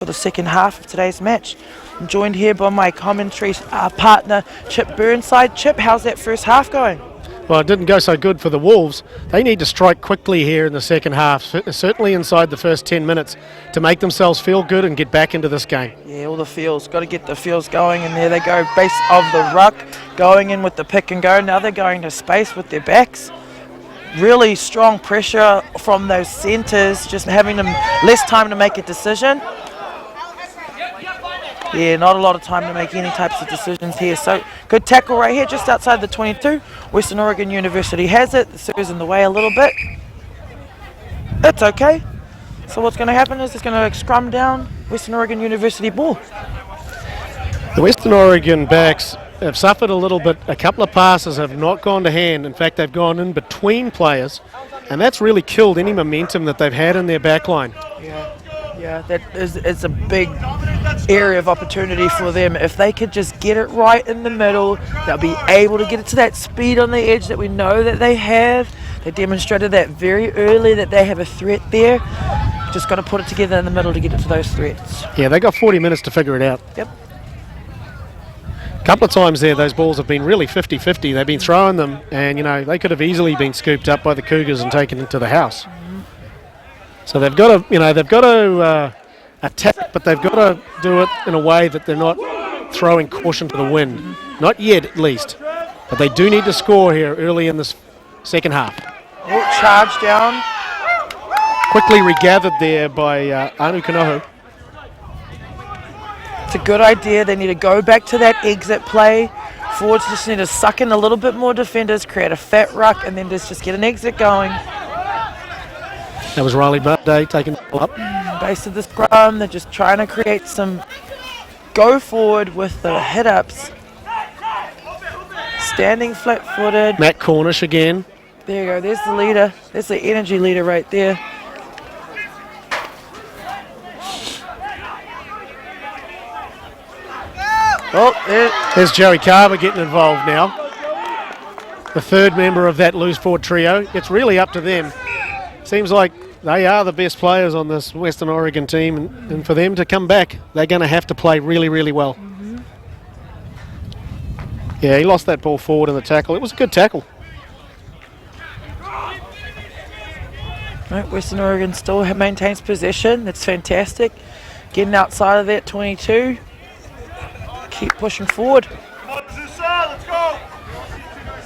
for the second half of today's match. I'm joined here by my commentary partner, Chip Burnside. Chip, how's that first half going? Well, it didn't go so good for the Wolves. They need to strike quickly here in the second half, certainly inside the first 10 minutes, to make themselves feel good and get back into this game. Yeah, all the feels. Got to get the feels going, and there they go. Base of the ruck, going in with the pick and go. Now they're going to space with their backs. Really strong pressure from those centres, just having them less time to make a decision. Yeah, not a lot of time to make any types of decisions here. So good tackle right here, just outside the 22. Western Oregon University has it. The serve's in the way a little bit. That's okay. So what's going to happen is it's going to scrum down Western Oregon University ball. The Western Oregon backs have suffered a little bit. A couple of passes have not gone to hand. In fact, they've gone in between players, and that's really killed any momentum that they've had in their back line. Yeah, that is a big area of opportunity for them. If they could just get it right in the middle, they'll be able to get it to that speed on the edge that we know that they have. They demonstrated that very early, that they have a threat there. Just got to put it together in the middle to get it to those threats. Yeah, they got 40 minutes to figure it out. Yep. A couple of times there, those balls have been really 50-50. They've been throwing them, and they could have easily been scooped up by the Cougars and taken into the house. So they've got to, attack, but they've got to do it in a way that they're not throwing caution to the wind. Not yet, at least. But they do need to score here early in this second half. Oh, charge down. Quickly regathered there by Anu Kanohu. It's a good idea. They need to go back to that exit play. Forwards just need to suck in a little bit more defenders, create a fat ruck, and then just get an exit going. That was Riley Barday taking the ball up. Base of the scrum, they're just trying to create some go forward with the hit-ups. Standing flat-footed. Matt Cornish again. There you go, there's the leader. There's the energy leader right there. Oh, there's Joey Carver getting involved now. The third member of that loose forward trio. It's really up to them. Seems like they are the best players on this Western Oregon team, and for them to come back, they're going to have to play really, really well. Yeah, he lost that ball forward in the tackle. It was a good tackle. Right, Western Oregon still maintains possession. That's fantastic. Getting outside of that 22. Keep pushing forward. Come on, Zusa, let's go.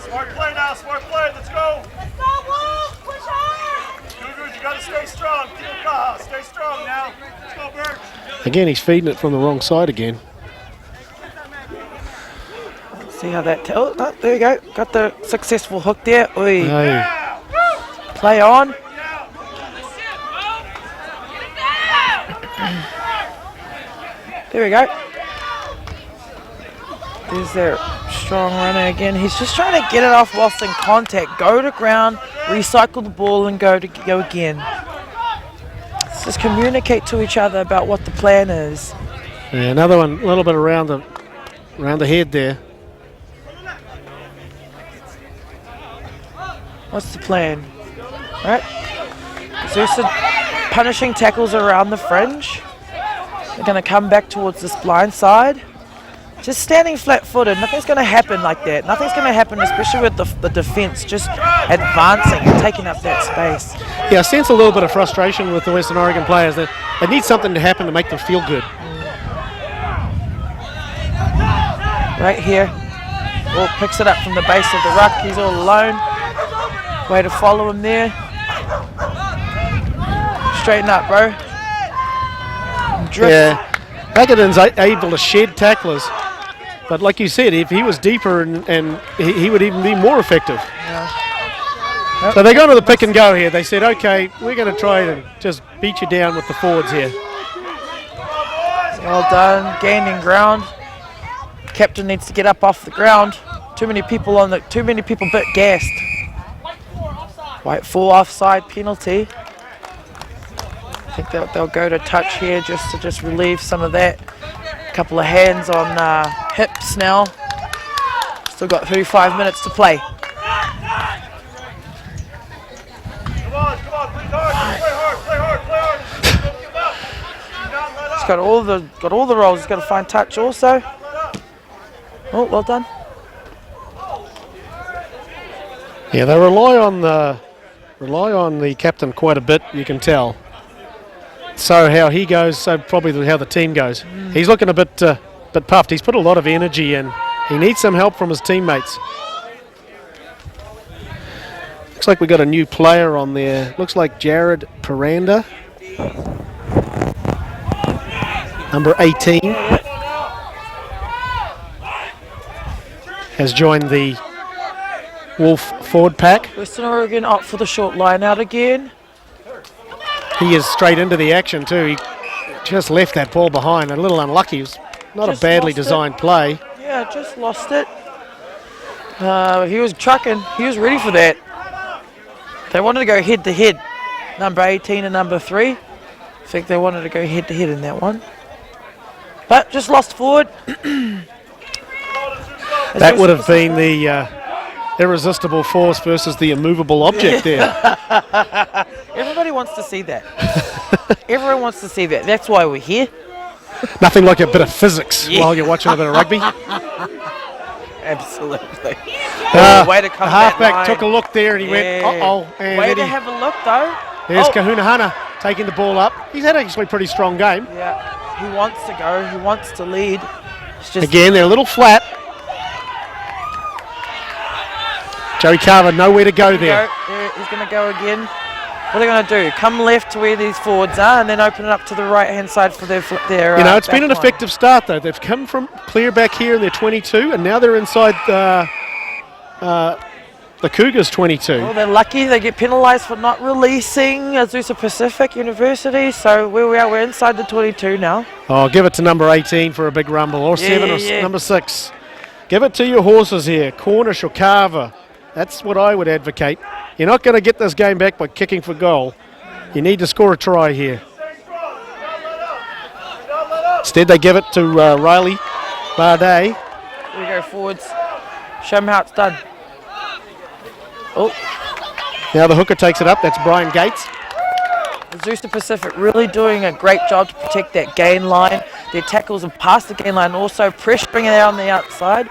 Smart play now, smart play, let's go. Let's go, Wolves, push hard. Cougars, you gotta stay strong. Team Kaha, stay strong now. Let's go, Birch. Again, he's feeding it from the wrong side again. See how that... Oh, there you go. Got the successful hook there. Oi. Hey. Play on. There we go. There's their strong runner again. He's just trying to get it off whilst in contact. Go to ground, recycle the ball, and go again. Let's just communicate to each other about what the plan is. Yeah, another one, a little bit around the head there. What's the plan? Right. Zusa punishing tackles around the fringe. They're going to come back towards this blind side. Just standing flat-footed, nothing's going to happen like that. Nothing's going to happen, especially with the defence just advancing and taking up that space. Yeah, I sense a little bit of frustration with the Western Oregon players. They need something to happen to make them feel good. Right here. Oh, picks it up from the base of the ruck. He's all alone. Way to follow him there. Straighten up, bro. Drift. Yeah, Hagedon's able to shed tacklers. But like you said, if he was deeper and he would even be more effective. Yeah. Yep. So they're going to the pick and go here. They said, okay, we're going to try to just beat you down with the forwards here. Well done, gaining ground. Captain needs to get up off the ground. Too many people bit gassed. White 4 offside penalty. I think they'll go to touch here just to relieve some of that. Couple of hands on hips now. Still got 35 minutes to play. Come on, play hard, play hard, play hard, play hard. Don't give up. Do not let up. He's got all the roles. He's got a fine touch also. Oh, well done. Yeah, they rely on the captain quite a bit, you can tell. So how he goes, so probably how the team goes. He's looking a bit puffed. He's put a lot of energy in. He needs some help from his teammates. Looks like we got a new player on there. Looks like Jared Paranda, number 18, has joined the Wolf forward pack. Western Oregon up for the short line out again. He is straight into the action too. He just left that ball behind. A little unlucky. It was not Just a badly lost it. designed play. Yeah, just lost it. He was trucking. He was ready for that. They wanted to go head to head. Number 18 and number 3. I think they wanted to go head to head in that one. But just lost forward. That would have been the irresistible force versus the immovable object there. Everybody wants to see that. Everyone wants to see that. That's why we're here. Nothing like a bit of physics while you're watching a bit of rugby. Absolutely. Way to come the that halfback line. took a look there and he went, uh-oh. And Way then to have a look though. there's Oh. Kahunahana taking the ball up. He's had actually a pretty strong game. Yeah, he wants to go. He wants to lead. It's just Again, they're a little flat. Joey Carver, nowhere to go there. He's going to go again. What are they going to do? Come left to where these forwards are and then open it up to the right-hand side for their You know, it's been an back line. effective start, though. They've come from clear back here in their 22, and now they're inside the Cougars' 22. Well, they're lucky. They get penalised for not releasing Azusa Pacific University. So where we are, we're inside the 22 now. Oh, give it to number 18 for a big rumble, or 7 or yeah. number 6. Give it to your horses here, Cornish or Carver. That's what I would advocate. You're not going to get this game back by kicking for goal. You need to score a try here. Instead, they give it to Riley Barday. Here we go, forwards. Show them how it's done. Oh, Now the hooker takes it up. That's Brian Gates. Azusa Pacific really doing a great job to protect that gain line. Their tackles and past the gain line, also pressuring it out on the outside.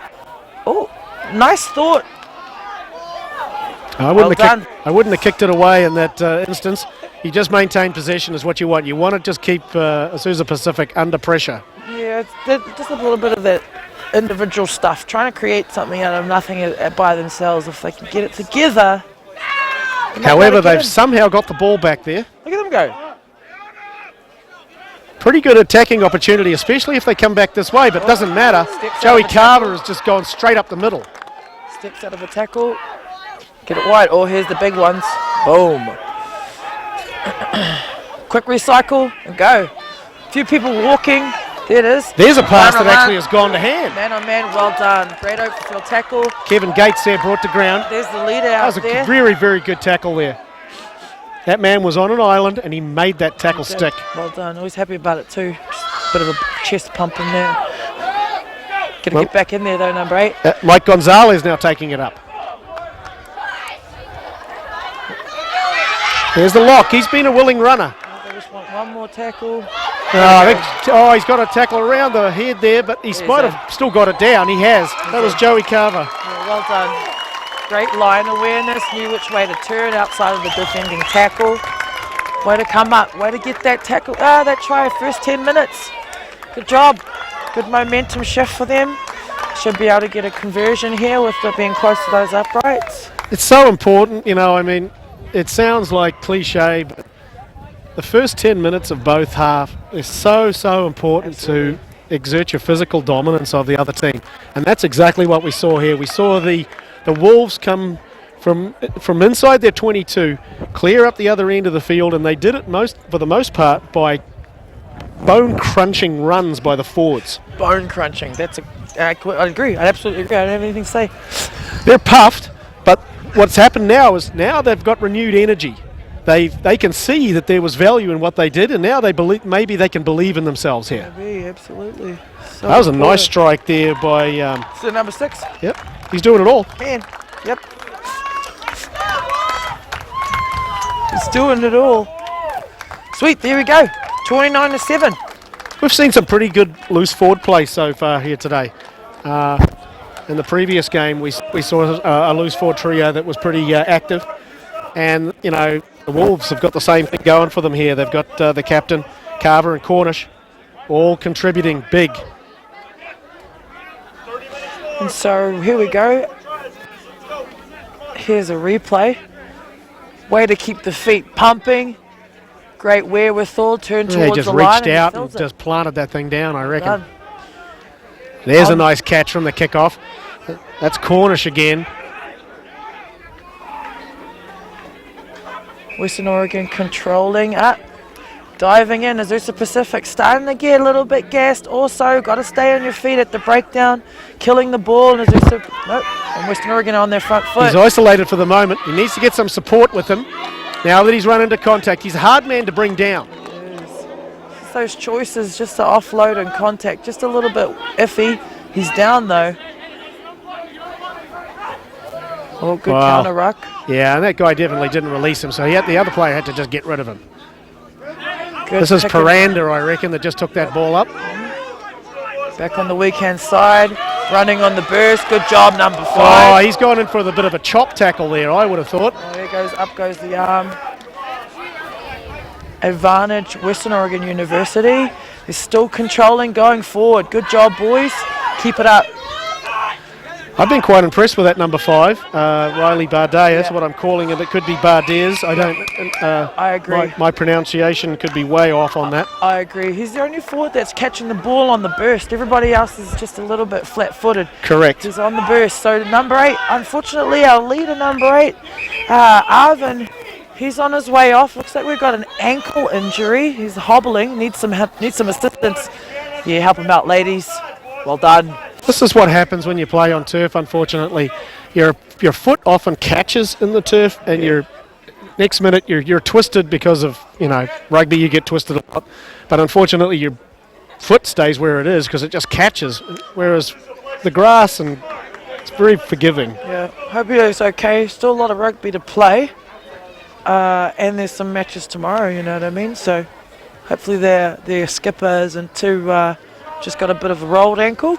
Oh, nice thought. I wouldn't have kicked it away in that instance. You just maintain possession is what you want. You want to just keep Azusa Pacific under pressure. Yeah, it's just a little bit of that individual stuff, trying to create something out of nothing by themselves. If they can get it together. However, they've somehow got the ball back there. Look at them go. Pretty good attacking opportunity, especially if they come back this way, but doesn't matter. Steps out Joey of the Carver tackle. has just gone straight up the middle. Steps out of a tackle. Get it wide. Oh, here's the big ones. Boom. Quick recycle and go. A few people walking. There it is. There's a pass Man that on actually man. has gone to hand. Man on man, well done. Great open field tackle. Kevin Gates there brought to ground. There's the leader That out was a there. very, very good tackle there. That man was on an island and he made that tackle stick. Well done. Always happy about it too. Just a bit of a chest pump in there. Gotta Well- get back in there though, number 8. Mike Gonzalez now taking it up. There's the lock. He's been a willing runner. They just want one more tackle. He's got a tackle around the head there, but he might have still got it down. He has. That was Joey Carver. Yeah, well done. Great line awareness. Knew which way to turn outside of the defending tackle. Way to come up. Way to get that tackle. That try. First 10 minutes. Good job. Good momentum shift for them. Should be able to get a conversion here with it being close to those uprights. It's so important, you know, I mean, it sounds like cliche, but the first 10 minutes of both half is so important to exert your physical dominance of the other team. And that's exactly what we saw here. We saw the Wolves come from inside their 22, clear up the other end of the field, and they did it for the most part by bone-crunching runs by the forwards. Bone crunching. I agree. I absolutely agree. I don't have anything to say. They're puffed, but what's happened now is they've got renewed energy. They can see that there was value in what they did, and now they believe maybe they can believe in themselves here. Maybe, absolutely. So That was a nice important. strike there by. So number 6. Yep, he's doing it all. Man. Yep. He's doing it all. Sweet. There we go. 29-7. We've seen some pretty good loose forward play so far here today. In the previous game, we saw a loose forward trio that was pretty active. And, you know, the Wolves have got the same thing going for them here. They've got the captain, Carver and Cornish, all contributing big. And so here we go. Here's a replay. Way to keep the feet pumping. Great wherewithal. Turn He towards just the line reached out and fills it. just planted that thing down, I reckon. Done. There's a nice catch from the kickoff. That's Cornish again. Western Oregon controlling up. Diving in. Azusa Pacific starting to get a little bit gassed. Also, got to stay on your feet at the breakdown. Killing the ball. And Azusa, nope. And Western Oregon on their front foot. He's isolated for the moment. He needs to get some support with him. Now that he's run into contact, he's a hard man to bring down. Just those choices just to offload and contact. Just a little bit iffy. He's down though. Oh, good Wow. counter ruck. Yeah, and that guy definitely didn't release him, so the other player had to just get rid of him. Good This is pick and- Paranda, I reckon, that just took that ball up. Back on the weekend side. Running on the burst. Good job, number Oh, 5. he's gone in for a bit of a chop tackle there, I would have thought. Oh, there goes, up goes the arm. Advantage, Western Oregon University is still controlling, going forward. Good job, boys. Keep it up. I've been quite impressed with that number 5, Riley Bardet. That's what I'm calling him. It could be Bardez. I don't. I agree. My pronunciation could be way off on that. I agree. He's the only forward that's catching the ball on the burst. Everybody else is just a little bit flat-footed. Correct. He's on the burst. So number 8, unfortunately, our leader, number 8, Arvin, he's on his way off. Looks like we've got an ankle injury. He's hobbling. Needs some assistance. Yeah, help him out, ladies. Well done. This is what happens when you play on turf, unfortunately. Your foot often catches in the turf, and your next minute you're twisted because of, you know, rugby you get twisted a lot. But unfortunately your foot stays where it is because it just catches. Whereas the grass, and it's very forgiving. Yeah, hope he's okay. Still a lot of rugby to play. And there's some matches tomorrow, you know what I mean? So hopefully their skipper isn't too, just got a bit of a rolled ankle.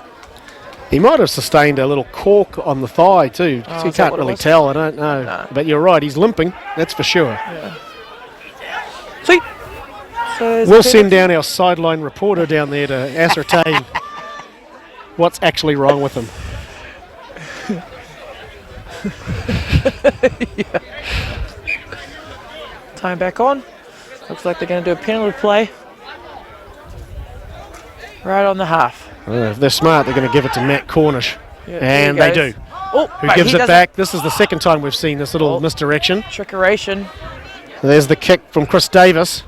He might have sustained a little cork on the thigh too. Oh, You is that can't what it really was? tell, I don't know. No. But you're right, he's limping, that's for sure. Sweet. So We'll send down our sideline reporter down there to ascertain what's actually wrong with him. Time back on. Looks like they're going to do a penalty play. Right on the half. If they're smart, they're going to give it to Matt Cornish. Yeah, And there they he do. goes. Oh, Who but gives he it doesn't- back. This is the second time we've seen this little Oh. misdirection. Trickeration. There's the kick from Chris Davis.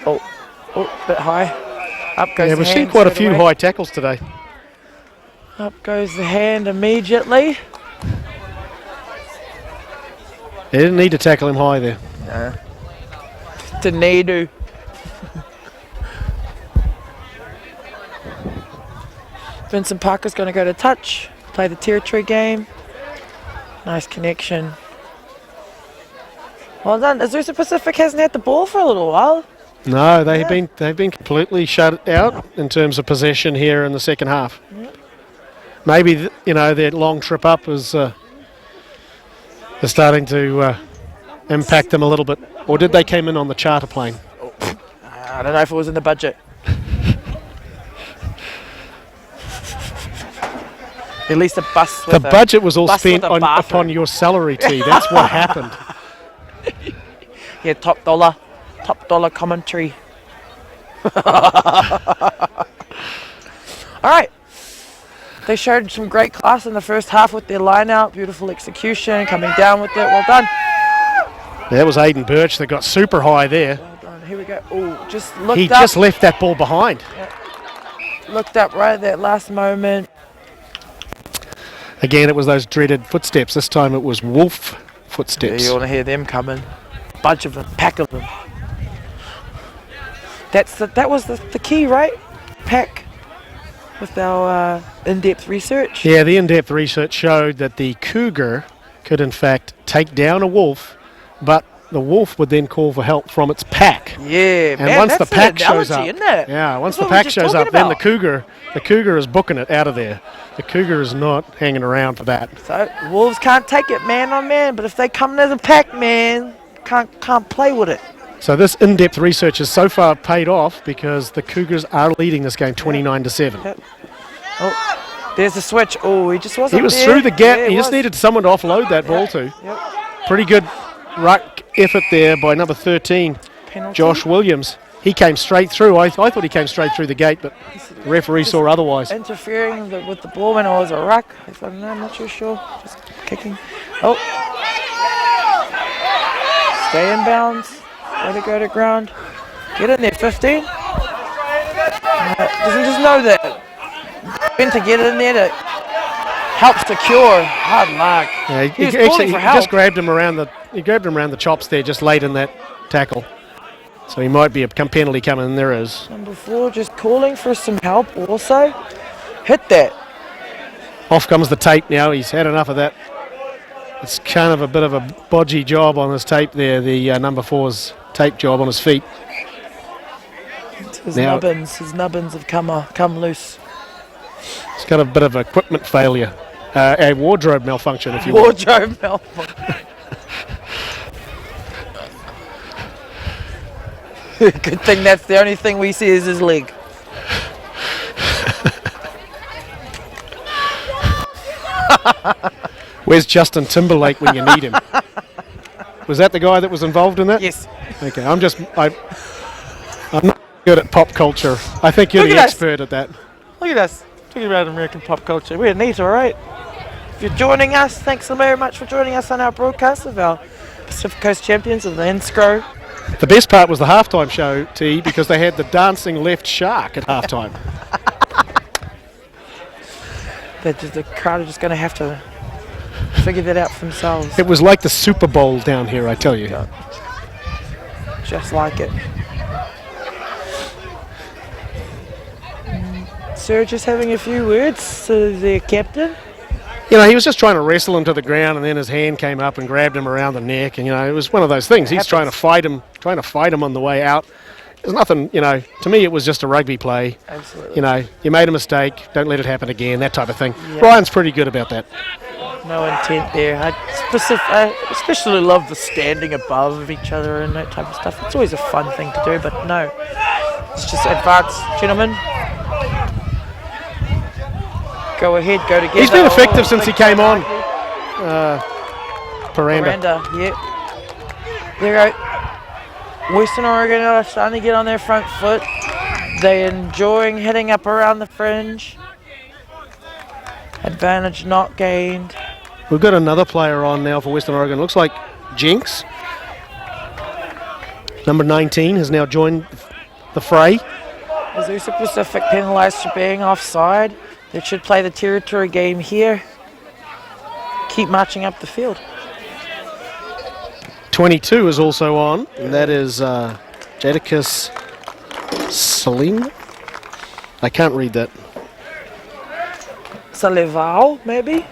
Oh, bit high. Up goes Yeah, the we've seen hand quite a straight few away. high tackles today. Up goes the hand immediately. They didn't need to tackle him high there. Didn't need to. Vincent Parker's going to go to touch, play the territory game. Nice connection. Well done. Azusa Pacific hasn't had the ball for a little while. No, they've been completely shut out in terms of possession here in the second half. Maybe their long trip up is starting to impact them a little bit. Or did they came in on the charter plane? I don't know if it was in the budget. At least a bus The with budget was all bus spent with a bathroom. upon your salary, T. That's what happened. Yeah, top dollar commentary. All right. They showed some great class in the first half with their line out. Beautiful execution, coming down with it. Well done. That was Aidan Birch that got super high there. Well done. Here we go. Oh, just looked He up. just left that ball behind. Looked up right at that last moment. Again, it was those dreaded footsteps. This time it was wolf Yeah, footsteps. you want to hear them coming. Bunch of them, pack of them. That was the key, right? Pack. With our in-depth research. Yeah, the in-depth research showed that the cougar could in fact take down a wolf, but the wolf would then call for help from its pack. Yeah, And man, once the that's pack an shows analogy, up, isn't it? yeah, once That's the what we were pack just shows talking up, then about. the cougar is booking it out of there. The cougar is not hanging around for that. So wolves can't take it man on man, but if they come as a pack, man, can't play with it. So this in-depth research has so far paid off because the Cougars are leading this game 29-7. Yep. Oh, there's the switch. Oh, he just wasn't He was there. through the gap. Yeah, He just was. needed someone to offload that ball to. Yep. Pretty good ruck effort there by number 13, Penalty. Josh Williams. He came straight through. I thought he came straight through the gate, but the referee saw otherwise. Interfering with the ball when it was a ruck. I don't know, I'm not too sure. Just kicking. Oh. Stay in bounds. Way to go to ground. Get in there, 15. Doesn't just know that. When to get in there to help secure. Hard luck. Yeah, He was actually, calling he for help. just grabbed him around the chops there, just late in that tackle. So he might be a penalty coming, and there is. Number 4 just calling for some help also. Hit that. Off comes the tape now. He's had enough of that. It's kind of a bit of a bodgy job on his tape there, the number 4's tape job on his feet. His Now- nubbins have come loose. He's got a bit of equipment failure. A wardrobe malfunction, if you will. Wardrobe malfunction. Good thing that's the only thing we see is his leg. Where's Justin Timberlake when you need him? Was that the guy that was involved in that? Yes. Okay, I'm not good at pop culture. I think you're Look the at us. expert at that. Look at us. Talking about American pop culture. We're neat, all right? If you're joining us, thanks so very much for joining us on our broadcast of our Pacific Coast champions of the NSCRO. The best part was the halftime show, T, because they had the dancing left shark at halftime. The crowd are just going to have to figure that out for themselves. It was like the Super Bowl down here, I tell you. Just like it. Sir, just having a few words to the captain. You know, he was just trying to wrestle him to the ground, and then his hand came up and grabbed him around the neck, and you know, it was one of those things. He's trying to fight him on the way out. There's nothing, you know. To me, it was just a rugby play. Absolutely. You know, you made a mistake. Don't let it happen again. That type of thing. Yeah. Ryan's pretty good about that. No intent there. I especially love the standing above each other and that type of stuff. It's always a fun thing to do, but no. It's just advance, gentlemen. Go ahead, go together. He's been effective Oh, since he big came on. Miranda, Paranda. yeah. There you go. Western Oregon are starting to get on their front foot. They're enjoying hitting up around the fringe. Advantage not gained. We've got another player on now for Western Oregon. Looks like Jinx. Number 19 has now joined the fray. Azusa Pacific penalised for being offside. They should play the territory game here. Keep marching up the field. 22 is also on, and that is Jadicus Salim. I can't read that. Salivao, maybe?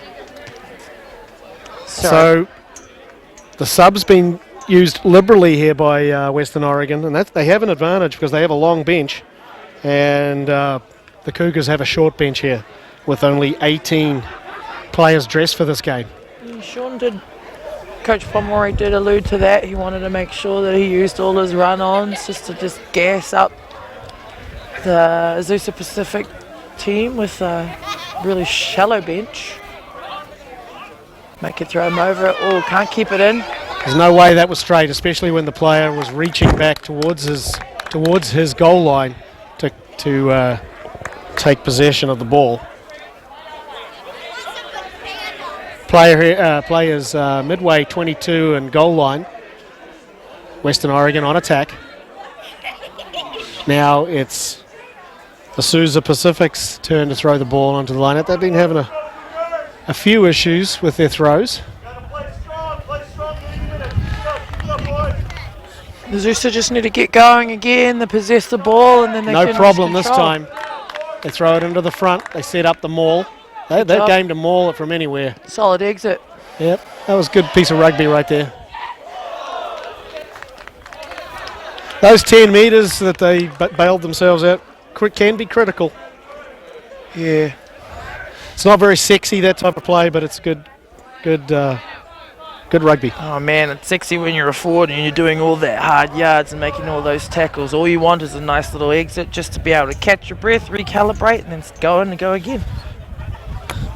So the sub's been used liberally here by Western Oregon, and they have an advantage because they have a long bench, and the Cougars have a short bench here with only 18 players dressed for this game. Coach Pomeroy did allude to that. He wanted to make sure that he used all his run-ons just to gas up the Azusa Pacific team with a really shallow bench. Make it throw him over. Oh, can't keep it in. There's no way that was straight, especially when the player was reaching back towards his goal line to take possession of the ball. Players midway 22 and goal line. Western Oregon on attack. Now it's the Azusa Pacific's turn to throw the ball onto the line. They've been having a few issues with their throws. The Azusa just need to get going again. They possess the ball and then they No can problem lose this control. time. They throw it into the front. They set up the maul. They've job. gamed to maul it from anywhere. Solid exit. Yep, that was a good piece of rugby right there. Those 10 metres that they bailed themselves out can be critical. Yeah. It's not very sexy, that type of play, but it's good rugby. Oh man, it's sexy when you're a forward and you're doing all that hard yards and making all those tackles. All you want is a nice little exit just to be able to catch your breath, recalibrate, and then go in and go again.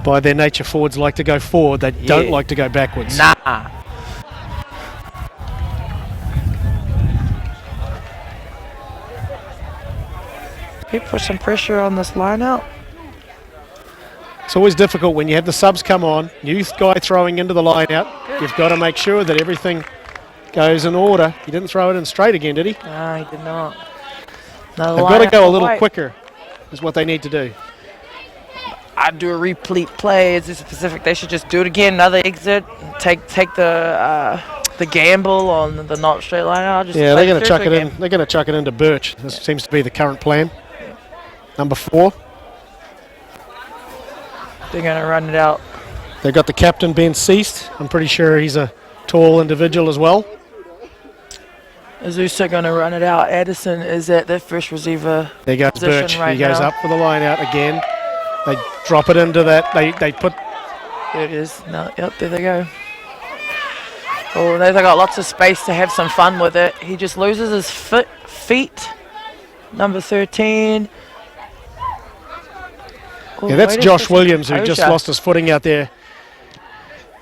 By their nature, forwards like to go forward. They don't like to go backwards. Nah. You put some pressure on this line out. It's always difficult when you have the subs come on, new guy throwing into the line out. You've got to make sure that everything goes in order. He didn't throw it in straight again, did he? No, he did not. They've got to go a little quicker, is what they need to do. I'd do a replete play. Is this Pacific? They should just do it again. Another exit. Take the gamble on the not straight line out. Just Yeah, they're going to chuck it in. They're going to chuck it into Birch. This seems to be the current plan. Number 4. They're going to run it out. They've got the captain, Ben Ceased. I'm pretty sure he's a tall individual as well. Azusa going to run it out. Addison is at the first receiver. There goes position Birch. right He goes now. up for the line out again. They drop it into that. They put. There it is. No, yep, there they go. Oh, they've got lots of space to have some fun with it. He just loses his feet. Number 13. Oh, Yeah, that's wait a Josh second. Williams who just Osha. lost his footing out there.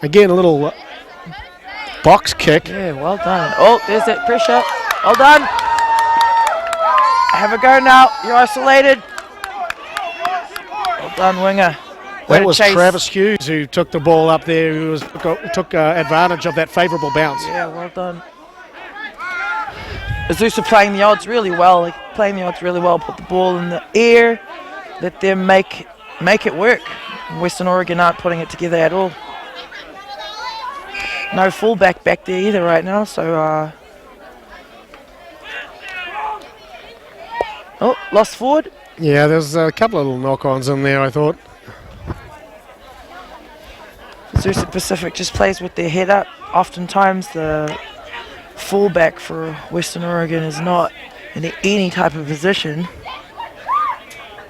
Again, a little box kick. Yeah, well done. Oh, there's that pressure. Well done. Have a go now. You're isolated. Well done, winger. Way That to was chase. Travis Hughes who took the ball up there, who took advantage of that favourable bounce. Yeah, well done. Azusa playing the odds really well. Put the ball in the air. Let them make it work. Western Oregon aren't putting it together at all. No fullback back there either right now, so oh, lost forward. Yeah, there's a couple of little knock-ons in there, I thought. Azusa Pacific just plays with their head up. Oftentimes the fullback for Western Oregon is not in any type of position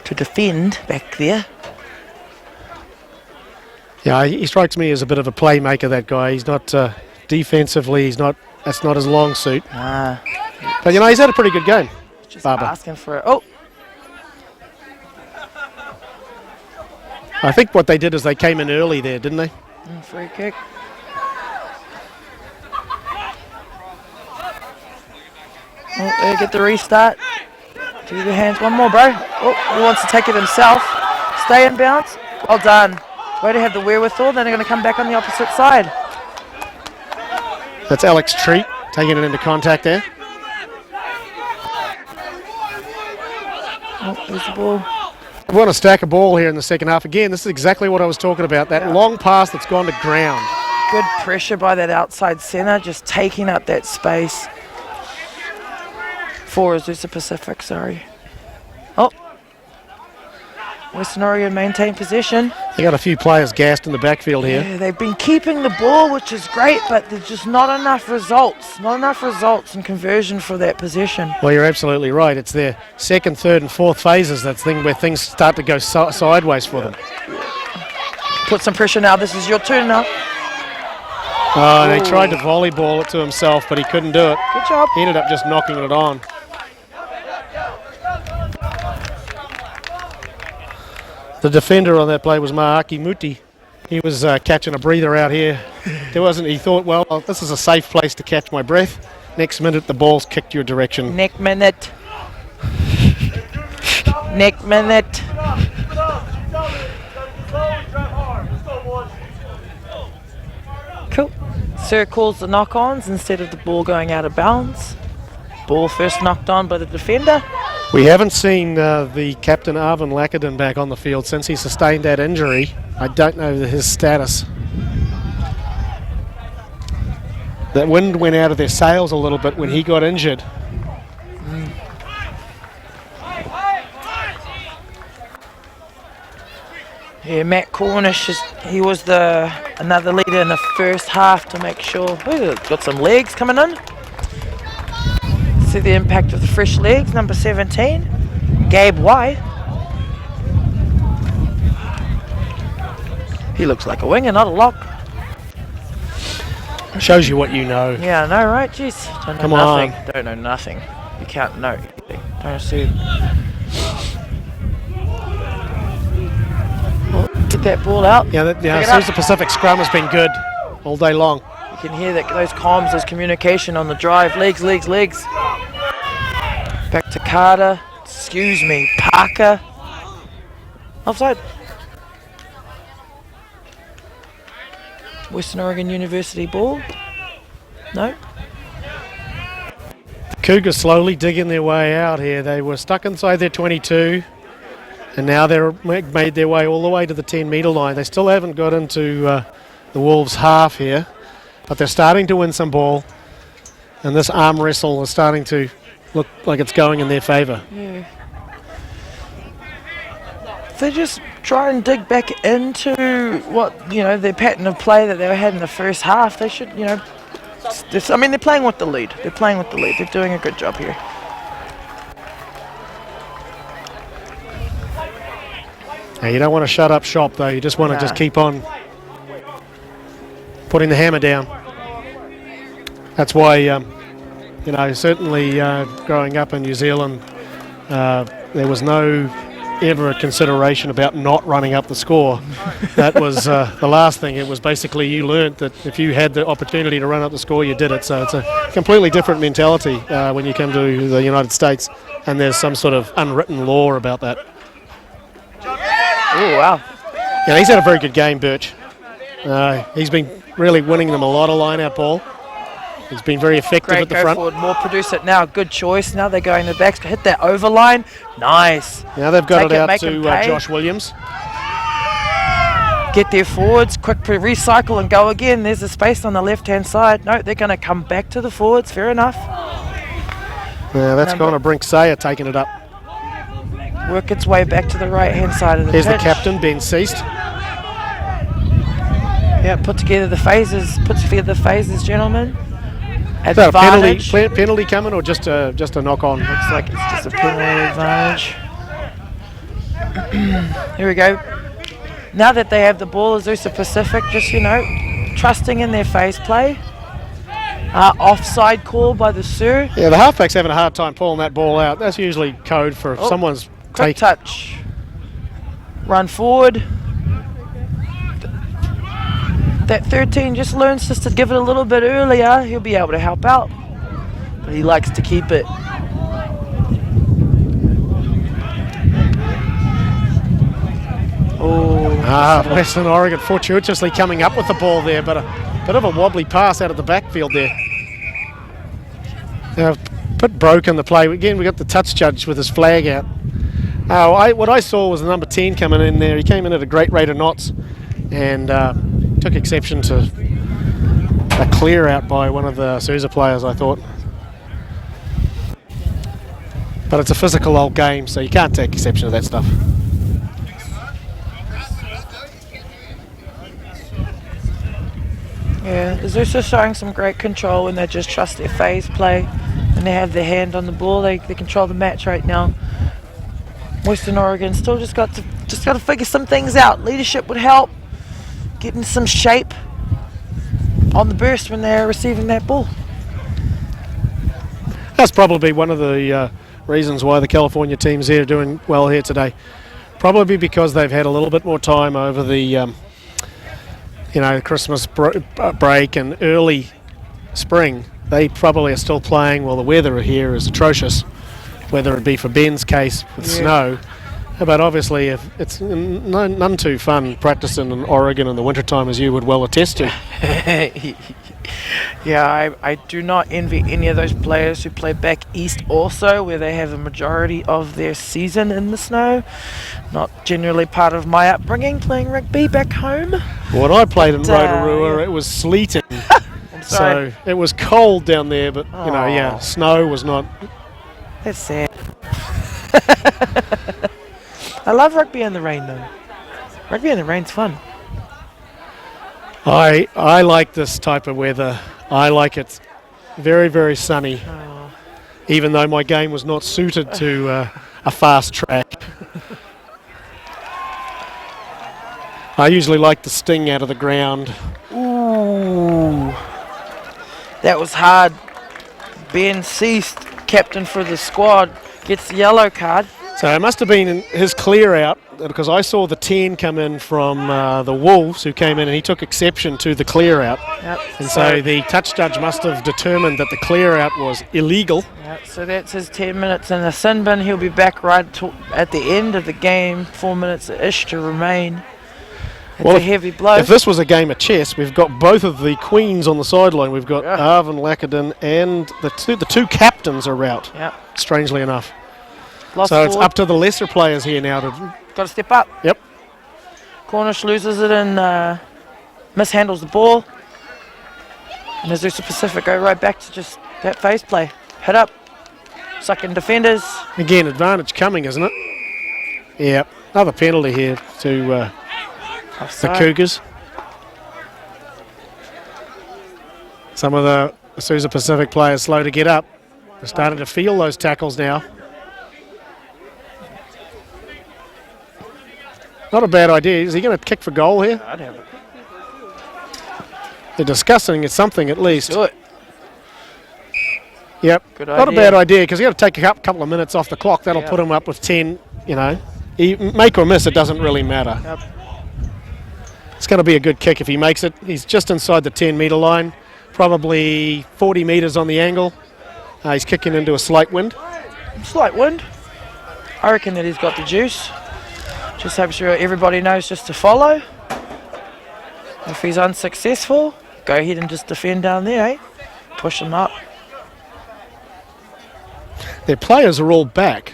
to defend back there. Yeah, he strikes me as a bit of a playmaker, that guy. He's not defensively, that's not his long suit. But you know, he's had a pretty good game. Just Barber. asking for it. Oh, I think what they did is they came in early there, didn't they? free kick. Oh, they get the restart. Do the hands one more, bro. Oh, he wants to take it himself. Stay in bounds. Well done. Way to have the wherewithal. Then they're going to come back on the opposite side. That's Alex Treat taking it into contact there. Oh, there's the ball. We want to stack a ball here in the second half. Again, this is exactly what I was talking about. That long pass that's gone to ground. Good pressure by that outside centre, just taking up that space. For Azusa Pacific, sorry. Oh. Western Oregon maintain possession. They got a few players gassed in the backfield here. Yeah, they've been keeping the ball, which is great, but there's just not enough results. Not enough results and conversion for that possession. Well, you're absolutely right. It's their second, third and fourth phases. That's the thing where things start to go sideways for them. Put some pressure now. This is your turn now. Oh, and he tried to volleyball it to himself, but he couldn't do it. Good job. He ended up just knocking it on. The defender on that play was Maaki Muti. He was catching a breather out here. He thought, well, this is a safe place to catch my breath. Next minute, the ball's kicked your direction. Neck minute. Neck minute. Cool. Sir calls the knock-ons instead of the ball going out of bounds. Ball first knocked on by the defender. We haven't seen the captain, Arvin Lackaden, back on the field since he sustained that injury. I don't know his status. That wind went out of their sails a little bit when he got injured. Yeah, Matt Cornish, he was another leader in the first half to make sure. Ooh, got some legs coming in. See the impact of the fresh legs, number 17, Gabe Y. He looks like a winger, not a lock. Shows you what you know. Yeah, I know, right? Jeez. Don't know Come nothing. on. Don't know nothing. You can't know anything. Don't see. Well, get that ball out. Yeah, Pick it Sousa up. Pacific scrum has been good all day long. You can hear that those comms, those communication on the drive. Legs, legs, legs. Back to Carter. Excuse me, Parker. Offside. Western Oregon University ball. No. The Cougars slowly digging their way out here. They were stuck inside their 22, and now they're made their way all the way to the 10-metre line. They still haven't got into the Wolves' half here, but they're starting to win some ball, and this arm wrestle is starting to look like it's going in their favour. Yeah. If they just try and dig back into what, their pattern of play that they had in the first half, they should, they're playing with the lead. They're playing with the lead. They're doing a good job here. Now, you don't want to shut up shop, though. You just want to just keep on putting the hammer down. That's why, certainly growing up in New Zealand, there was no ever a consideration about not running up the score. That was the last thing. It was basically you learnt that if you had the opportunity to run up the score, you did it. So it's a completely different mentality when you come to the United States, and there's some sort of unwritten law about that. Oh, wow. Yeah, he's had a very good game, Birch. He's been really winning them a lot of line-out ball. He's been very effective Great, at the go front. forward, more produce it now. Good choice. Now they're going the backs. Hit that over line. Nice. Now they've got Take it it, out make to him pay. Josh Williams. Get their forwards, quick recycle and go again. There's a space on the left-hand side. No, they're going to come back to the forwards. Fair enough. Yeah, that's Connor Brink-Sayer taking it up. Work its way back to the right-hand side of the Here's pitch. the captain, Ben Seast. Yeah, put together the phases. Put together the phases, gentlemen. Is that a Advantage. penalty coming, or just a knock on? Looks like it's just a penalty advantage. Here we go. Now that they have the ball, Azusa Pacific just, trusting in their phase play. Offside call by the Sioux. Yeah, the halfback's having a hard time pulling that ball out. That's usually code for if someone's Quick touch. Run forward. That 13 just learns just to give it a little bit earlier. He'll be able to help out. But he likes to keep it. Western Oregon fortuitously coming up with the ball there, but a bit of a wobbly pass out of the backfield there. Now, put broke in the play. Again, we got the touch judge with his flag out. What I saw was the number 10 coming in there. He came in at a great rate of knots and took exception to a clear out by one of the Sousa players, I thought. But it's a physical old game, so you can't take exception to that stuff. Yeah, there's also showing some great control when they just trust their phase play and they have their hand on the ball. They control the match right now. Western Oregon still just got to figure some things out. Leadership would help. Getting some shape on the burst when they're receiving that ball. That's probably one of the reasons why the California teams here are doing well here today. Probably because they've had a little bit more time over the Christmas break and early spring. They probably are still playing while the weather here is atrocious, whether it be for Ben's case with snow. But obviously, if it's none too fun practicing in Oregon in the wintertime, as you would well attest to. Yeah, I do not envy any of those players who play back east also, where they have a majority of their season in the snow. Not generally part of my upbringing, playing rugby back home. When I played in Rotorua, it was sleeting. So it was cold down there, but, snow was not. That's sad. I love rugby in the rain, though. Rugby in the rain's fun. I like this type of weather. I like it very, very sunny. even though my game was not suited to a fast track. I usually like the sting out of the ground. Ooh. That was hard. Ben Ceased, captain for the squad, gets the yellow card. So it must have been in his clear out, because I saw the 10 come in from the Wolves, who came in and he took exception to the clear out. Yep. And so the touch judge must have determined that the clear out was illegal. Yep. So that's his 10 minutes in the sin bin. He'll be back right at the end of the game. 4 minutes-ish to remain. It's a heavy blow. If this was a game of chess, we've got both of the queens on the sideline. We've got Arvin Lackadin and the two captains are out, strangely enough. Lost so it's forward. up to the lesser players here now to... Got to step up. Yep. Cornish loses it and mishandles the ball. And Azusa Pacific go right back to just that phase play. Hit up. Sucking defenders. Again, advantage coming, isn't it? Yep. Another penalty here to the Cougars. Some of the Azusa Pacific players slow to get up. They're starting to feel those tackles now. Not a bad idea. Is he going to kick for goal here? I'd have it. They're discussing it's something at least. Do it. Yep. Good Not idea. a bad idea, because you got to take a couple of minutes off the clock. That'll put him up with 10, you know. Make or miss, it doesn't really matter. Yep. It's going to be a good kick if he makes it. He's just inside the 10-metre line, probably 40 metres on the angle. He's kicking into a slight wind. Slight wind. I reckon that he's got the juice. Just hope sure everybody knows just to follow. If he's unsuccessful, go ahead and just defend down there, eh? Push him up. Their players are all back,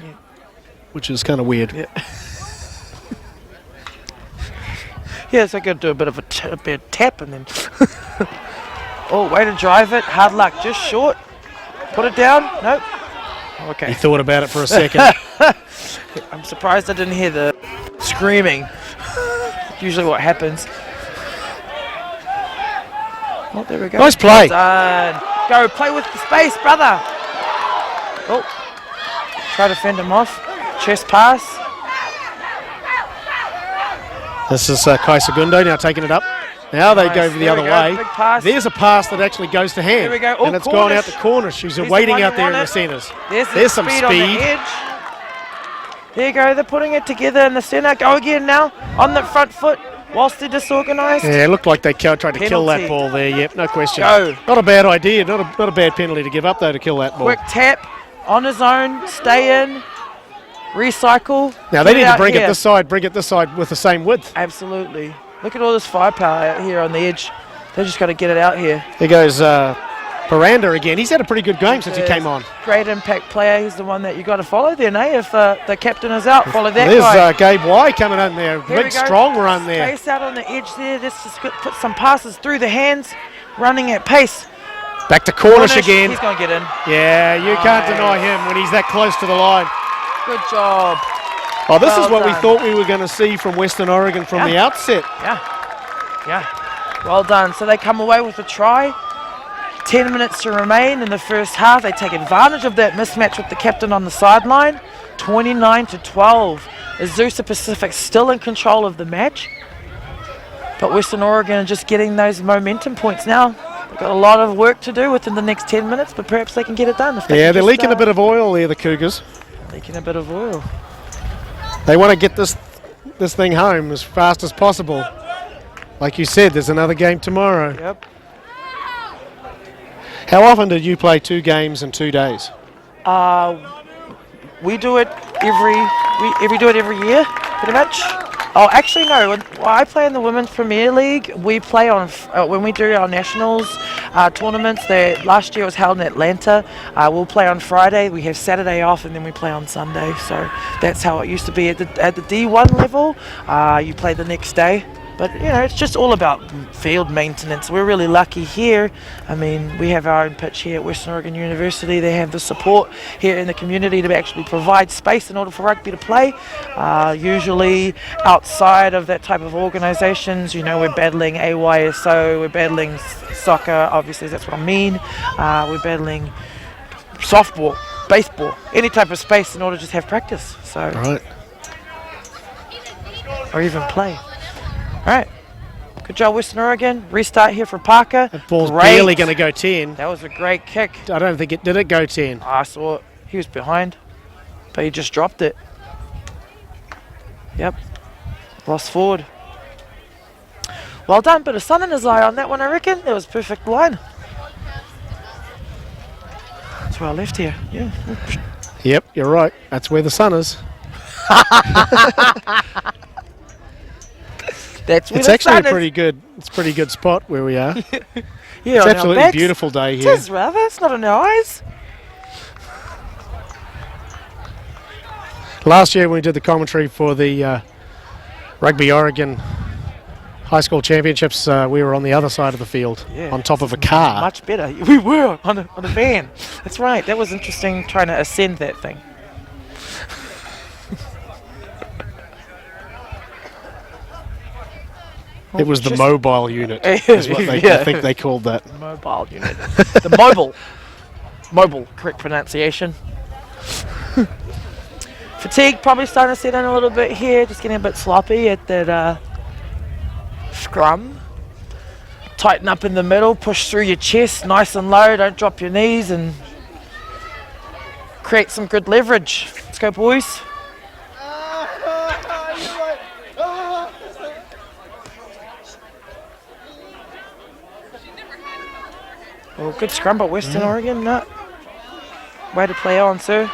which is kind of weird. Yeah. Yeah, so I got to do a bit of a tap and then... Oh, way to drive it. Hard luck, just short. Put it down. Nope. Okay. He thought about it for a second. I'm surprised I didn't hear the screaming. Usually what happens. Oh, there we go. Nice play. Done. Go, play with the space, brother. Oh. Try to fend him off. Chest pass. This is Kai Segundo now taking it up. Now they go the There other we go. way. Big pass. There's a pass that actually goes to hand. There we go. Oh, and it's gone out to Cornish. Cornish. She's He's the waiting one out who there in won the it. centres. There's some speed on the speed. edge. There you go. They're putting it together in the centre. Go again now. On the front foot. Whilst they're disorganised. Yeah, it looked like they tried to kill that Penalty. ball there. Yep, no question. Go. Not a bad idea. Not a bad penalty to give up, though, to kill that ball. Quick tap. On his own. Stay in. Recycle. Now, they Get need to out bring here. it this side with the same width. Absolutely. Look at all this firepower out here on the edge. They just got to get it out here. There goes Paranda again. He's had a pretty good game since he came on. Great impact player. He's the one that you got to follow then, eh? If the captain is out, follow that There's guy. Gabe Y coming in there. Here we Big, go. strong run there. Space out on the edge there. Let's just put some passes through the hands. Running at pace. Back to Cornish again. He's going to get in. Yeah, you can't deny him when he's that close to the line. Good job. Oh, this Well is what we done. thought we were going to see from Western Oregon from the outset. Yeah. Well done. So they come away with a try. 10 minutes to remain in the first half. They take advantage of that mismatch with the captain on the sideline. 29-12. Azusa Pacific still in control of the match. But Western Oregon are just getting those momentum points now. They've got a lot of work to do within the next 10 minutes, but perhaps they can get it done. If they Yeah, can they're just, leaking a bit of oil there, the Cougars. Leaking a bit of oil. They want to get this thing home as fast as possible. Like you said, there's another game tomorrow. Yep. How often did you play 2 games in 2 days? We do it we do it every year, pretty much. Oh, actually no. When I play in the Women's Premier League, we play on when we do our nationals tournaments. Last year it was held in Atlanta. We'll play on Friday. We have Saturday off, and then we play on Sunday. So that's how it used to be at the D1 level. You play the next day. But, you know, it's just all about field maintenance. We're really lucky here. I mean, we have our own pitch here at Western Oregon University. They have the support here in the community to actually provide space in order for rugby to play. Usually outside of that type of organisations, you know, we're battling AYSO, we're battling soccer, obviously that's what I mean. We're battling softball. baseball, any type of space in order to just have practice. So, Right. or even play. All right. Good job, Western Oregon. Restart here for Parker. That ball's Great. barely going to go 10. That was a great kick. I don't think it did. It go 10. I saw it. He was behind, but he just dropped it. Yep. Lost forward. Well done. Bit of sun in his eye on that one, I reckon. That was perfect line. That's where I left here. Yeah. Yep, you're right. That's where the sun is. That's where It's the actually sun a is. pretty good. It's a pretty good spot where we are. Yeah, It's on our absolutely backs. beautiful day It here. is rather. It's not in our eyes. Last year when we did the commentary for the Rugby Oregon High School Championships, we were on the other side of the field, Yeah. on top of a car. Much better. We were on a van. That's right. That was interesting trying to ascend that thing. It was the Just- mobile unit, is what they, Yeah. I think they called that. Mobile unit. The mobile. Mobile, correct pronunciation. Fatigue probably starting to set in a little bit here. Just getting a bit sloppy at that scrum. Tighten up in the middle. Push through your chest nice and low. Don't drop your knees and create some good leverage. Let's go, boys. Oh, good scrum by Western Oregon. No. Way to play on, sir.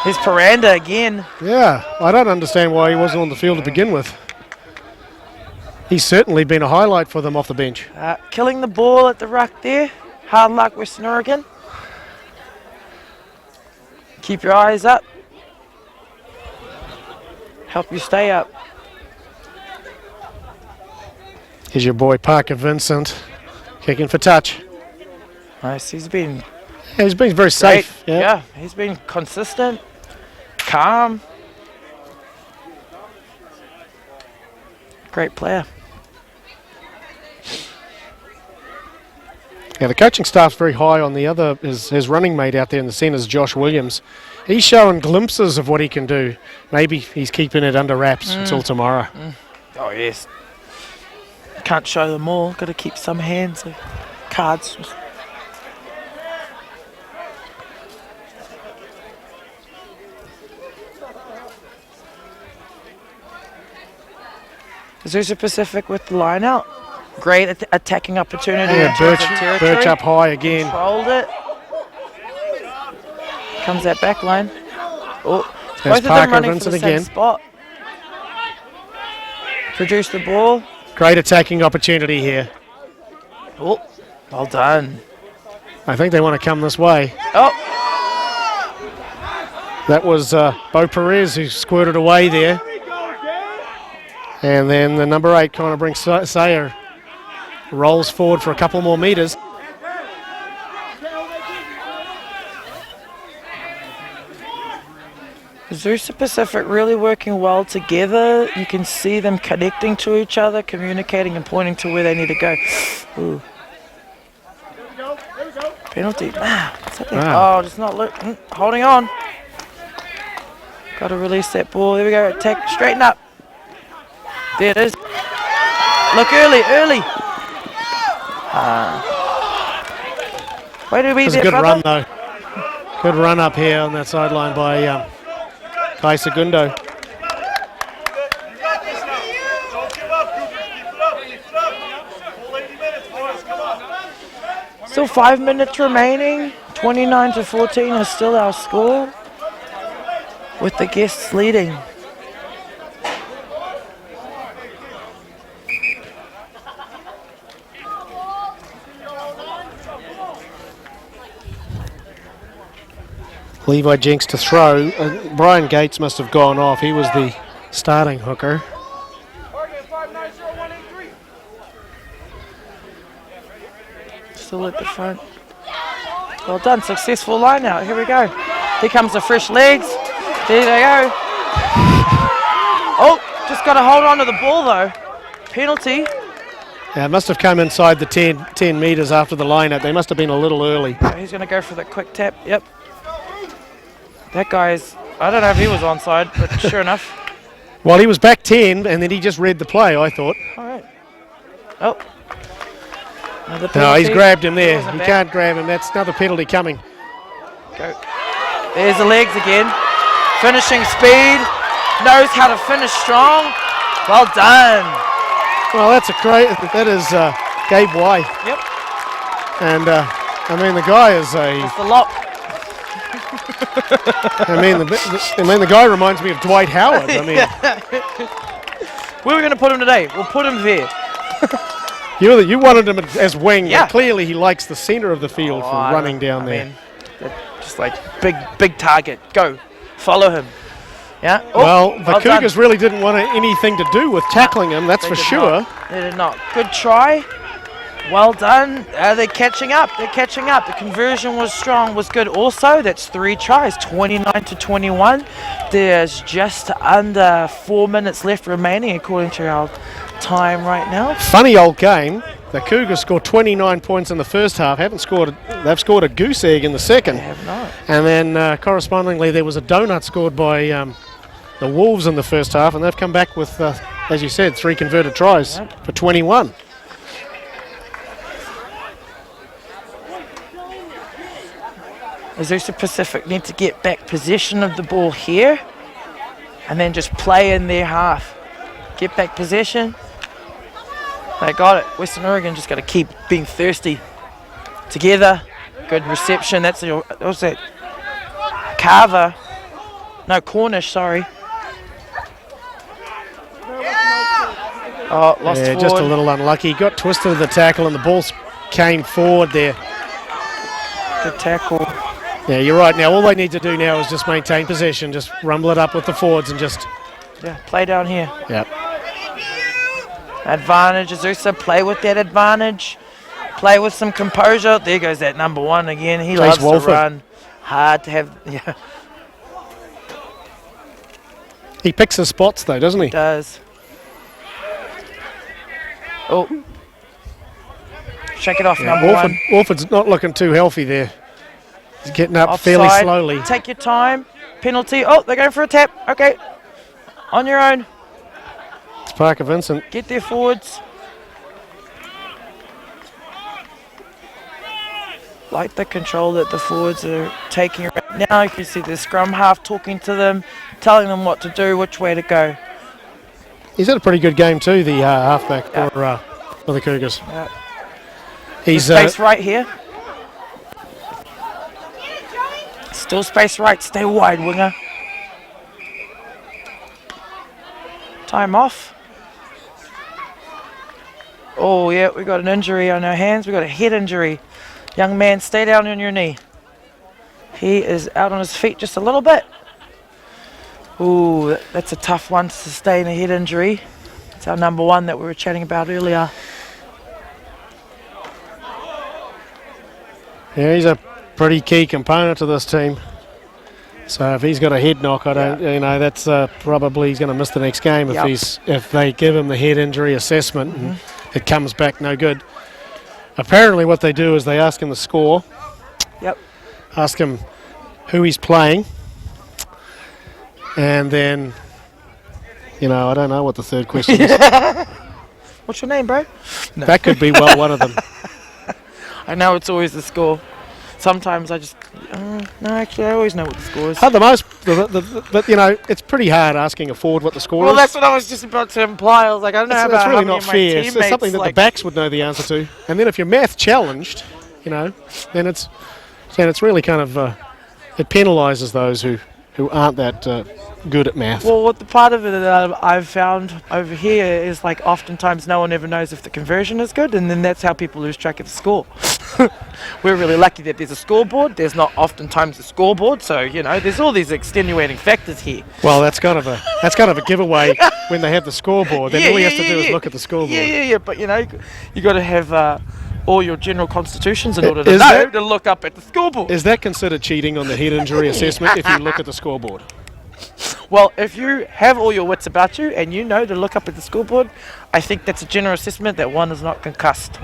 Here's Paranda again. Yeah, I don't understand why he wasn't on the field to begin with. He's certainly been a highlight for them off the bench. Killing the ball at the ruck there. Hard luck, Western Oregon. Keep your eyes up. Help you stay up. Here's your boy Parker Vincent, kicking for touch. Nice. He's been Yeah, he's been very great. safe. Yeah, he's been consistent, calm. Great player. Yeah, the coaching staff's very high on the other. His running mate out there in the centre is Josh Williams. He's showing glimpses of what he can do. Maybe he's keeping it under wraps until tomorrow. Oh, yes. Can't show them all. Got to keep some hands, like cards. Azusa Pacific with the line out. Great attacking opportunity. Yeah, in terms of territory. Birch up high again. Controlled it. Comes that back line. Oh, both There's of them Parker running for the Vincent same again. spot. Produce the ball. Great attacking opportunity here. Oh, well done. I think they want to come this way. Oh, That was Bo Perez who squirted away there. And then the number 8 kind of brings Sayer. Rolls forward for a couple more metres. Azusa Pacific really working well together. You can see them connecting to each other, communicating and pointing to where they need to go. Ooh. Penalty. Something. Wow. Oh, just not holding on. Got to release that ball. There we go. Attack. Straighten up. There it is. Look early. Where do we It was a good run though. Good run up here on that sideline by Kai Segundo. You got this now. Don't give up, Cougars. Keep it up. Keep it up. Full 80 minutes, boys. Come on. Still 5 minutes remaining. 29-14 is still our score, with the guests leading. Levi Jenks to throw. Brian Gates must have gone off. He was the starting hooker. Still at the front. Well done, successful line out. Here we go. Here comes the fresh legs. There they go. Oh, just got to hold on to the ball though. Penalty. Yeah, it must have come inside the 10 metres after the line out. They must have been a little early. So he's going to go for the quick tap. Yep. That guy's, I don't know if he was onside, but sure enough. Well, he was back 10, and then he just read the play, I thought. All right. Oh. Another No, penalty. he's grabbed him there. Wasn't He bad. can't grab him. That's another penalty coming. Go. There's the legs again. Finishing speed. Knows how to finish strong. Well done. Well, that's a great. That is Gabe White. Yep. And I mean, the guy is a. That's the lock. the guy reminds me of Dwight Howard. I mean, Where are we going to put him today? We'll put him there. you wanted him as wing, Yeah. but clearly he likes the centre of the field for running down there. mean, just like big target. Go. Follow him. Yeah. Oh, Well, the well done. Cougars really didn't want anything to do with tackling him, that's They for did sure. not. They did not. Good try. Well done. They're catching up. They're catching up. The conversion was strong, was good. Also, that's 3 tries, 29-21. There's just under 4 minutes left remaining, according to our time right now. Funny old game. The Cougars scored 29 points in the first half. They've scored a goose egg in the second. They have not. And then correspondingly, there was a donut scored by the Wolves in the first half, and they've come back with, as you said, 3 converted tries for 21. Azusa Pacific need to get back possession of the ball here and then just play in their half. Get back possession. They got it. Western Oregon just got to keep being thirsty. Together. Good reception. That's your, what was that? Carver. No, Cornish, sorry. Oh, lost Yeah, forward. just a little unlucky. Got twisted in the tackle, and the ball came forward there. Good tackle. Yeah, you're right. Now, all they need to do now is just maintain possession, just rumble it up with the forwards and just... Yeah, play down here. Yep. Advantage, Azusa, play with that advantage. Play with some composure. There goes that number 1 again. He loves Wolford. to run. Hard to have, yeah, He picks his spots, though, doesn't he? does. Oh. Shake it off, number 1. Wolford's not looking too healthy there. He's getting up fairly Offside. slowly. Take your time. Penalty. Oh, they're going for a tap. Okay. On your own. It's Parker Vincent. Get there forwards. Like the control that the forwards are taking right now. You can see the scrum half talking to them, telling them what to do, which way to go. He's had a pretty good game too, the halfback for the Cougars. Yeah. He's Space right here. Still space right. Stay wide, winger. Time off. Oh, yeah, we got an injury on our hands. We got a head injury. Young man, stay down on your knee. He is out on his feet just a little bit. Ooh, that's a tough one to sustain a head injury. It's our number 1 that we were chatting about earlier. Yeah, he's a pretty key component to this team. So if he's got a head knock, I don't, that's probably he's going to miss the next game if they give him the head injury assessment and it comes back no good. Apparently, what they do is they ask him the score. Yep. Ask him who he's playing, and then, I don't know what the third question is. What's your name, bro? No. That could be one of them. I know it's always the score. Sometimes I just, no, actually, I always know what the score is. At the most, but it's pretty hard asking a forward what the score Well, is. that's what I was just about to imply. I was like, I don't know That's about really how not many of my fair. It's something that teammates, the backs would know the answer to. And then if you're math challenged, then it's really kind of it penalises those who aren't that good at math. Well, what the part of it that I've found over here is like oftentimes no one ever knows if the conversion is good, and then that's how people lose track of the score. We're really lucky that there's a scoreboard. There's not oftentimes a scoreboard, so there's all these extenuating factors here. Well, that's kind of a giveaway when they have the scoreboard. Then all he has to do is look at the scoreboard. Yeah. But you got to have all your general constitutions in order to Is know that- to look up at the scoreboard. Is that considered cheating on the head injury assessment if you look at the scoreboard? Well, if you have all your wits about you and you know to look up at the scoreboard, I think that's a general assessment that one is not concussed.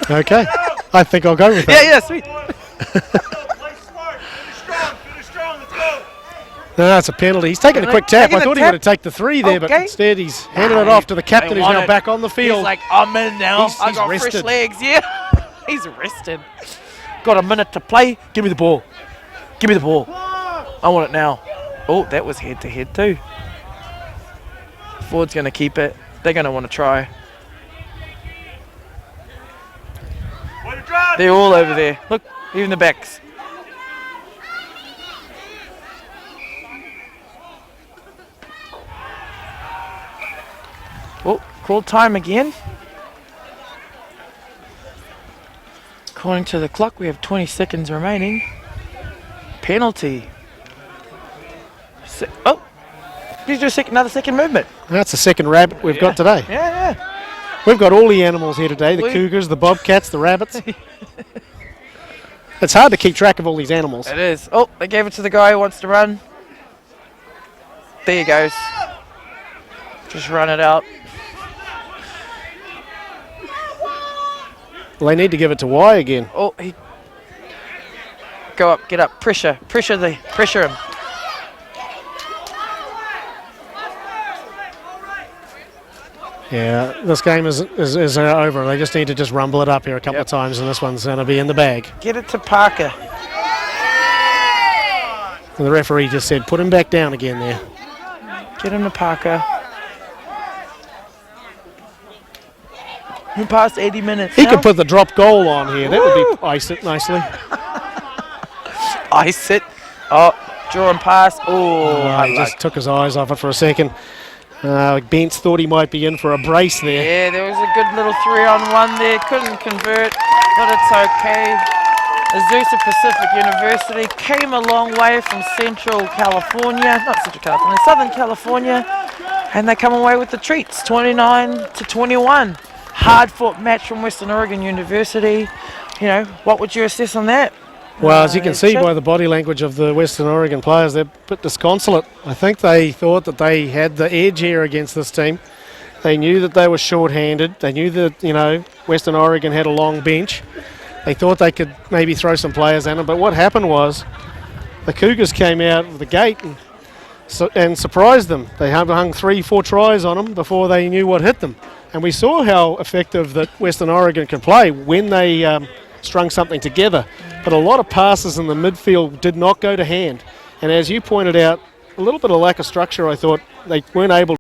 Okay. I think I'll go with that. Yeah, sweet. Play smart. Finish strong. Let's go. No, it's a penalty. He's taking a quick tap. Taking I the thought he tap. would have taken the 3 there, but Okay. instead he's handed it off to the captain, They who's want now it. back on the field. He's like, I'm in now. He's I got fresh rested. legs. Yeah, he's rested. Got a minute to play. Give me the ball. Give me the ball. I want it now. Oh, that was head to head too. Ford's going to keep it. They're going to want to try. Way to drive. They're all over there. Look, even the backs. Oh, call time again. According to the clock, we have 20 seconds remaining. Penalty. Oh, did you do another second movement? That's the second rabbit we've got today. Yeah. We've got all the animals here today, the We- cougars, the bobcats, the rabbits. It's hard to keep track of all these animals. It is. Oh, they gave it to the guy who wants to run. There he goes. Just run it out. Well, they need to give it to Y again. Oh, he. Go up, get up, pressure him. Yeah, this game is over. They just need to just rumble it up here a couple of times, and this one's going to be in the bag. Get it to Parker. And the referee just said, put him back down again there. Get him to Parker. We're past 80 minutes He now. could put the drop goal on here. That would be ice it nicely. Ice it. Oh, draw and pass. Oh, hard He luck. just took his eyes off it for a second. Bence thought he might be in for a brace there. Yeah, there was a good little 3-on-1 there. Couldn't convert, but it's okay. Azusa Pacific University came a long way from Southern California, and they come away with the treats, 29-21. Hard-fought match from Western Oregon University. You know, what would you assess on that? Well, as you can see Chip? by the body language of the Western Oregon players, they're a bit disconsolate. I think they thought that they had the edge here against this team. They knew that they were short-handed. They knew that, Western Oregon had a long bench. They thought they could maybe throw some players at them, but what happened was the Cougars came out of the gate and surprised them. They hung 3-4 tries on them before they knew what hit them. And we saw how effective that Western Oregon can play when they strung something together. But a lot of passes in the midfield did not go to hand. And as you pointed out, a little bit of lack of structure, I thought. They weren't able